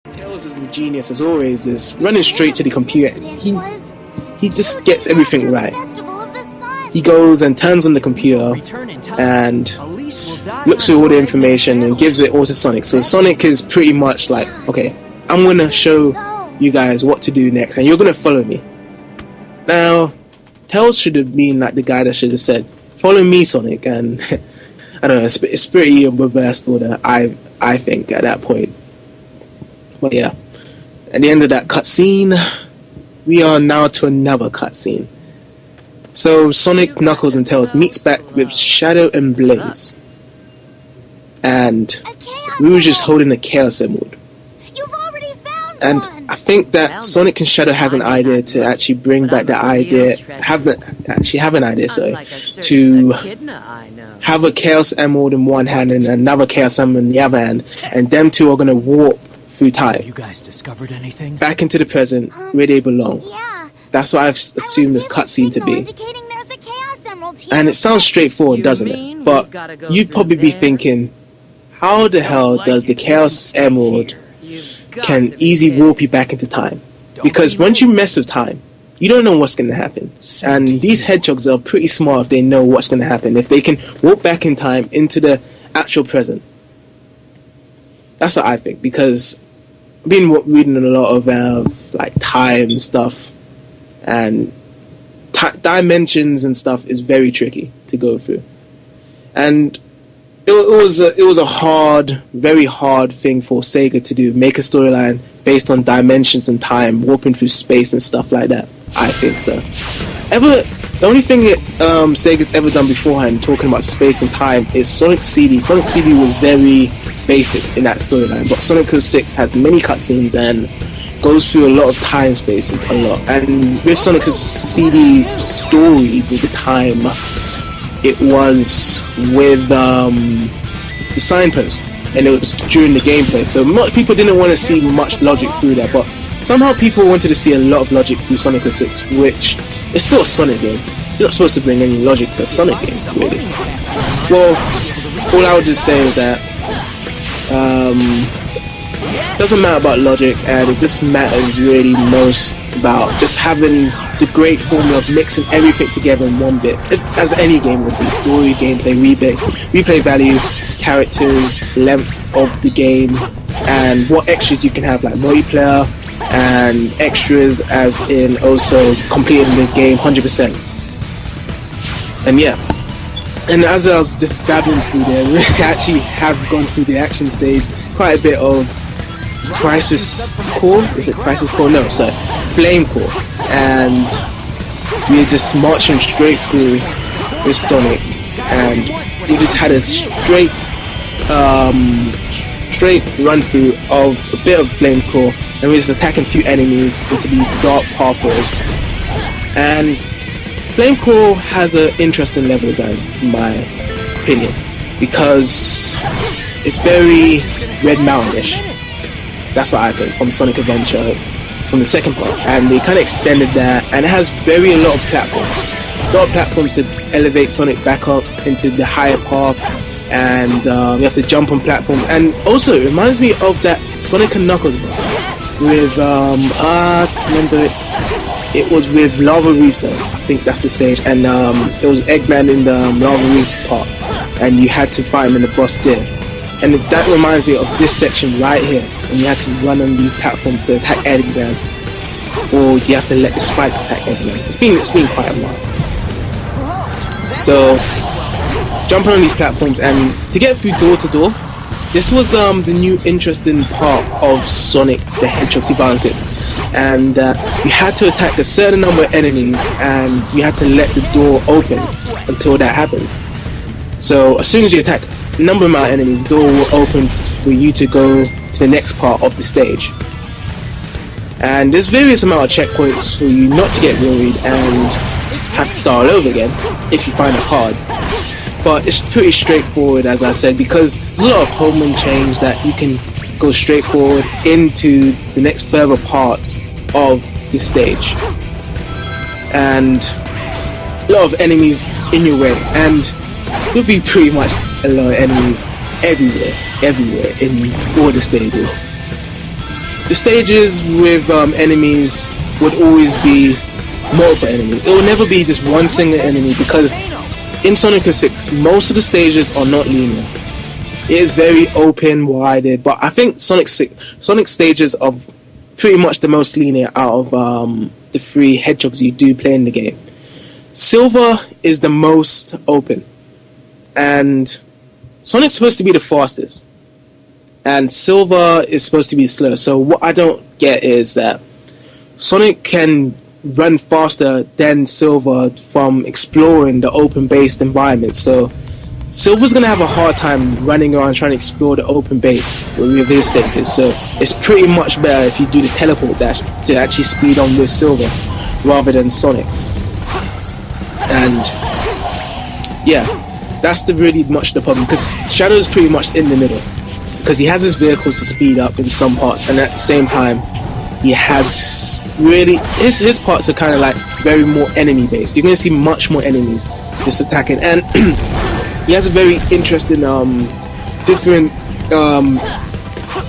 Tails is the genius as always, is running straight to the computer. He just gets everything right. He goes and turns on the computer and looks through all the information and gives it all to Sonic. So Sonic is pretty much like, okay, I'm gonna show you guys what to do next and you're gonna follow me. Now, Tails should have been like the guy that should have said, follow me, Sonic, and I don't know, it's pretty reversed order, I think, at that point. But yeah, at the end of that cutscene, we are now to another cutscene. So Sonic, Knuckles, and Tails meets back with Shadow and Blaze, and we were just holding a Chaos Emerald. And I think that Sonic and Shadow has an idea to actually bring back the idea, have an idea, to have a Chaos Emerald in one hand and another Chaos Emerald in the other hand, and them two are gonna warp through time. You guys discovered anything? Back into the present, where they belong. That's what I've assumed this cutscene to be. And it sounds straightforward, doesn't it? But you'd probably be thinking, how the hell does the Chaos Emerald can easily warp you back into time? Because once you mess with time, you don't know what's going to happen. And these hedgehogs are pretty smart if they know what's going to happen. If they can warp back in time into the actual present. That's what I think, because I've been reading a lot of like time stuff, and dimensions and stuff is very tricky to go through, and it was a hard, very hard thing for Sega to do, make a storyline based on dimensions and time, warping through space and stuff like that. I think so. The only thing that Sega's ever done beforehand, talking about space and time, is Sonic CD. Sonic CD was very basic in that storyline, but Sonic 06 has many cutscenes and goes through a lot of time spaces, a lot. And with Sonic CD's story with the time, it was with the signpost, and it was during the gameplay. So much people didn't want to see much logic through that, but somehow people wanted to see a lot of logic through Sonic 06, which is still a Sonic game. You're not supposed to bring any logic to a Sonic game, really. Well, all I would just say is that doesn't matter about logic, and it just matters really most about just having the great formula of mixing everything together in one bit, as any game would be: story, gameplay, replay value, characters, length of the game, and what extras you can have, like multiplayer and extras, as in also completing the game 100%. And yeah, and as I was just babbling through there, we actually have gone through the action stage, quite a bit of Crisis Core. Is it Crisis Core? No, sorry, Flame Core. And we're just marching straight through with Sonic, and we just had a straight run through of a bit of Flame Core, and we're just attacking a few enemies into these dark pathways. And Flame Core has an interesting level design, in my opinion, because it's very Red Mountain-ish. That's what I think, from Sonic Adventure, from the second part. And they kind of extended that, and it has a lot of platforms. A lot of platforms to elevate Sonic back up into the higher path, and you have to jump on platforms. And also, it reminds me of that Sonic and Knuckles boss with, I remember it. It was with Lava Reef, I think that's the stage, and it was Eggman in the Lava Reef part, and you had to fight him in the boss there. And that reminds me of this section right here, and you have to run on these platforms to attack Eggman, or you have to let the spikes attack Eggman. It's been quite a while. So, jumping on these platforms, and to get through door to door, this was the new interesting part of Sonic the Hedgehog 2006. And you had to attack a certain number of enemies, and you had to let the door open until that happens. So as soon as you attack a number amount of enemies, the door will open for you to go to the next part of the stage. And there's various amount of checkpoints for you not to get worried and have to start all over again if you find it hard. But it's pretty straightforward, as I said, because there's a lot of home and change that you can go straight forward into the next further parts of the stage, and a lot of enemies in your way, and there'll be pretty much a lot of enemies everywhere in all the stages. the stages with enemies would always be multiple enemies. It will never be just one single enemy, because in Sonic 06, most of the stages are not linear. It is very open-wide, but I think Sonic stages are pretty much the most linear out of the 3 hedgehogs you do play in the game. Silver is the most open, and Sonic's supposed to be the fastest, and Silver is supposed to be slow. So what I don't get is that Sonic can run faster than Silver from exploring the open-based environment. So Silver's gonna have a hard time running around trying to explore the open base with his stages. So it's pretty much better if you do the teleport dash to actually speed on with Silver rather than Sonic. And yeah, that's really much the problem, because Shadow's pretty much in the middle, because he has his vehicles to speed up in some parts, and at the same time he has really his parts are kind of like very more enemy based. You're going to see much more enemies just attacking, and he has a very interesting different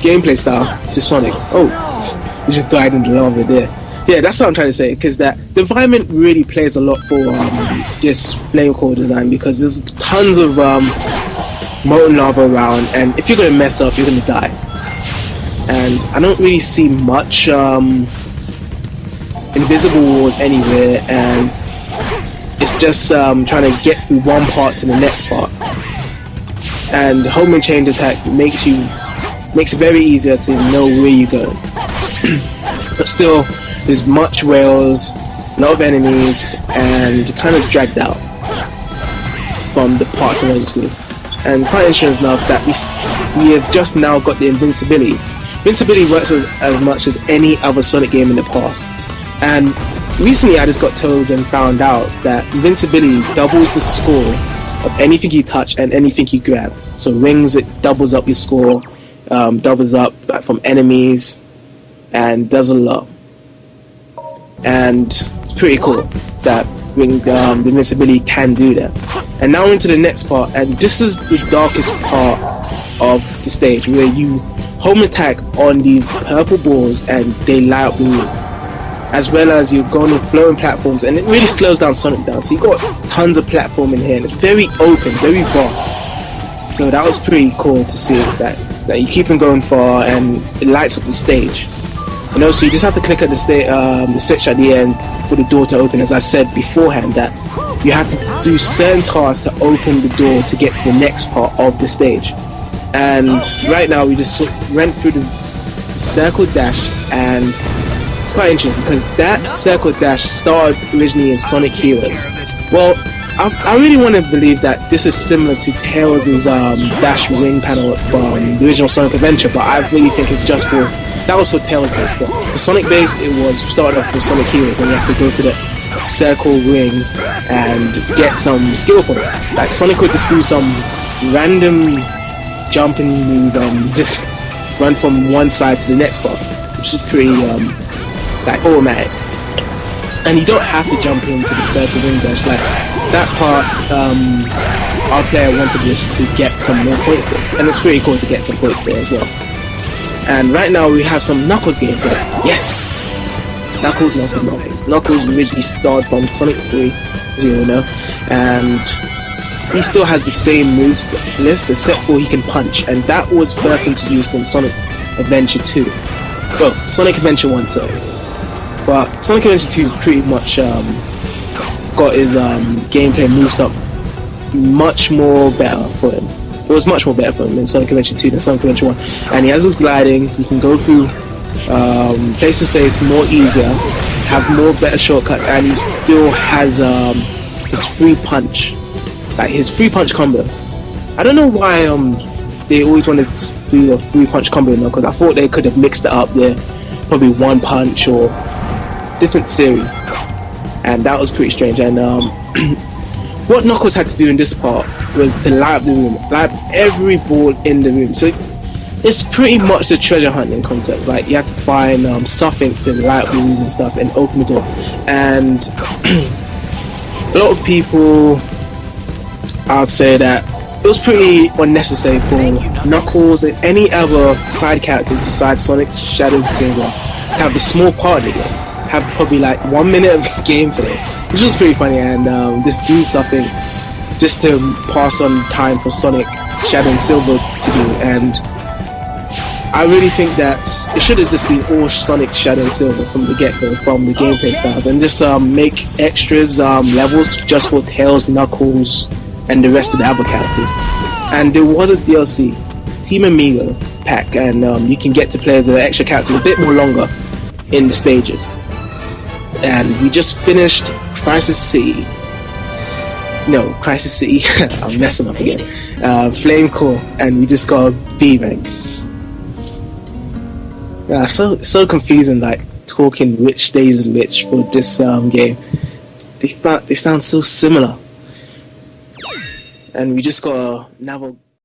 gameplay style to Sonic. Oh, we just died in the lava there. Yeah, that's what I'm trying to say, because that the environment really plays a lot for this flame core design, because there's tons of molten lava around, and if you're going to mess up, you're going to die. And I don't really see much invisible walls anywhere, and it's just trying to get through one part to the next part. And home and change attack makes it very easier to know where you go. But still, there's much rails, a lot of enemies, and kind of dragged out from the parts of other schools. And quite interesting enough that we have just now got the invincibility. Invincibility works as much as any other Sonic game in the past. And recently I just got told and found out that invincibility doubles the score of anything you touch and anything you grab. So rings, it doubles up your score, doubles up from enemies, and does a lot. And it's pretty cool that the invincibility can do that. And now into the next part, and this is the darkest part of the stage, where you home attack on these purple balls and they light up blue, as well as you're going on floating platforms, and it really slows down Sonic down. So you got tons of platform in here, and it's very open, very vast. So that was pretty cool to see that you keep on going far and it lights up the stage. And also, you just have to click at the switch at the end for the door to open. As I said beforehand, that you have to do certain tasks to open the door to get to the next part of the stage. And right now, we just went through the circle dash, and it's quite interesting because that circle dash started originally in Sonic Heroes. Well, I really want to believe that this is similar to Tails' dash ring panel from the original Sonic Adventure, but I really think it's just for. That was for Tails based, but for Sonic based, it was started off with Sonic Heroes, and you have to go through the circle ring and get some skill points. Like Sonic would just do some random jumping move and just run from one side to the next part, which is pretty like automatic. And you don't have to jump into the circle ring dash. Like that part, our player wanted this to get some more points there, and it's pretty cool to get some points there as well. And right now we have some Knuckles gameplay. Yes! Knuckles. Knuckles originally started from Sonic 3, as you all know. And he still has the same moves list, except for he can punch. And that was first introduced in Sonic Adventure 2. Well, Sonic Adventure 1, sorry. But Sonic Adventure 2 pretty much got his gameplay moves up much more better for him. It was much more better for him in Sonic Adventure 2 than Sonic Adventure 1. And he has his gliding, he can go through place to space more easier, have more better shortcuts, and he still has his free punch. Like his free punch combo. I don't know why they always wanted to do a free punch combo now, because I thought they could have mixed it up there. Probably one punch or different series. And that was pretty strange. And what Knuckles had to do in this part was to light up the room, light up every ball in the room. So it's pretty much the treasure hunting concept. Like you have to find something to light up the room and stuff and open the door. And a lot of people, I'll say that it was pretty unnecessary for Knuckles and any other side characters besides Sonic, Shadow, and Silver to have the small part of the game, have probably like 1 minute of gameplay, which was pretty funny, and just do something just to pass on time for Sonic, Shadow, and Silver to do. And I really think that it should have just been all Sonic, Shadow, and Silver from the get-go, from the gameplay styles, and just make extras levels just for Tails, Knuckles, and the rest of the other characters. And there was a DLC, Team Amigo pack, and you can get to play the extra characters a bit more longer in the stages. And we just finished Crisis City. I'm messing up again. Flame Core, and we just got a B rank. So confusing, like talking which stage is which for this game. They sound so similar. And we just got another